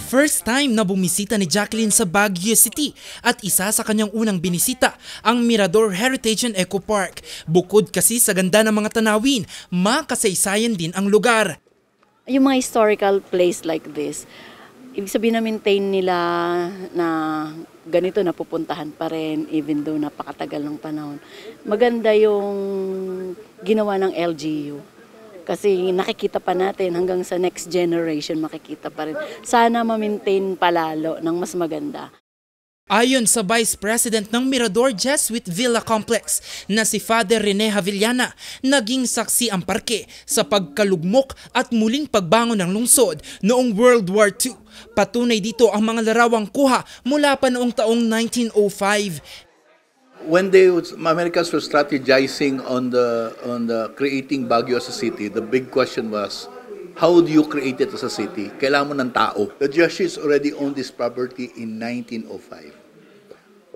First time na bumisita ni Jacqueline sa Baguio City at isa sa kanyang unang binisita ang Mirador Heritage and Eco Park. Bukod kasi sa ganda ng mga tanawin, makasaysayan din ang lugar. Yung mga historical place like this, ibig sabihin na maintain nila na ganito na pupuntahan pa rin even though napakatagal ng panahon. Maganda yung ginawa ng LGU. Kasi nakikita pa natin hanggang sa next generation makikita pa rin. Sana ma-maintain palalo ng mas maganda. Ayon sa Vice President ng Mirador Jesuit Villa Complex na si Father Rene Havillana, naging saksi ang parke sa pagkalugmok at muling pagbangon ng lungsod noong World War II. Patunay dito ang mga larawang kuha mula pa noong taong 1905. When Americans were strategizing on the creating Baguio as a city, the big question was, how do you create it as a city? Kailangan mo ng tao. The Jesuits already owned this property in 1905.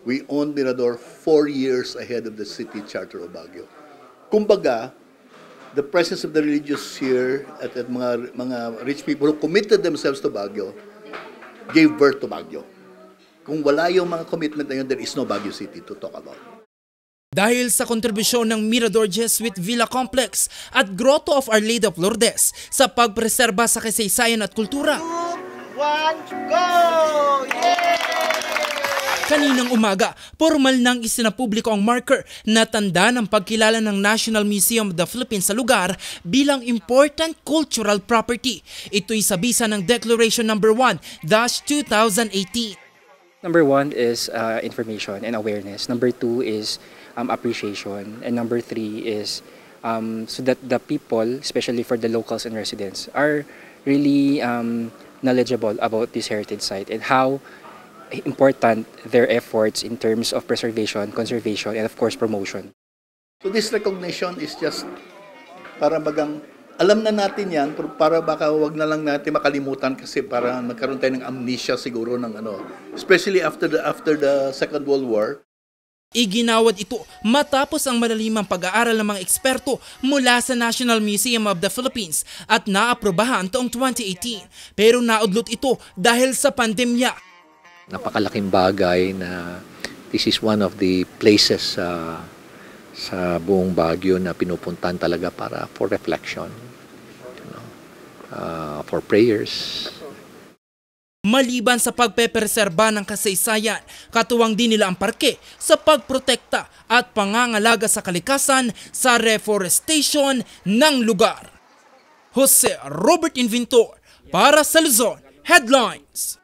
We owned Mirador 4 years ahead of the city charter of Baguio. Kumbaga, the presence of the religious here at mga rich people who committed themselves to Baguio gave birth to Baguio. Kung wala yung mga commitment na yun, there is no Baguio City to talk about. Dahil sa kontribusyon ng Mirador Jesuit Villa Complex at Grotto of Our Lady of Lourdes sa pagpreserba sa kasaysayan at kultura. 2, 1, go! Yeah! Kaninang umaga, formal nang isinapubliko ang marker na tanda ng pagkilala ng National Museum of the Philippines sa lugar bilang Important Cultural Property. Ito'y sa bisa ng Declaration No. 1-2018. Number 1 is information and awareness. Number 2 is appreciation. And number 3 is so that the people, especially for the locals and residents, are really knowledgeable about this heritage site and how important their efforts in terms of preservation, conservation, and of course promotion. So this recognition is just para bagang alam na natin yan, para baka wag na lang natin makalimutan kasi para magkaroon tayo ng amnesia siguro ng especially after the Second World War. Iginawad ito matapos ang malalimang pag-aaral ng mga eksperto mula sa National Museum of the Philippines at naaprubahan taong 2018. Pero naudlot ito dahil sa pandemya. Napakalaking bagay na this is one of the places sa buong Baguio na pinupuntahan talaga para for reflection, for prayers. Maliban sa pagpepreserba ng kasaysayan, katuwang din nila ang parke sa pagprotekta at pangangalaga sa kalikasan sa reforestation ng lugar. Jose Robert Inventor para sa Luzon Headlines.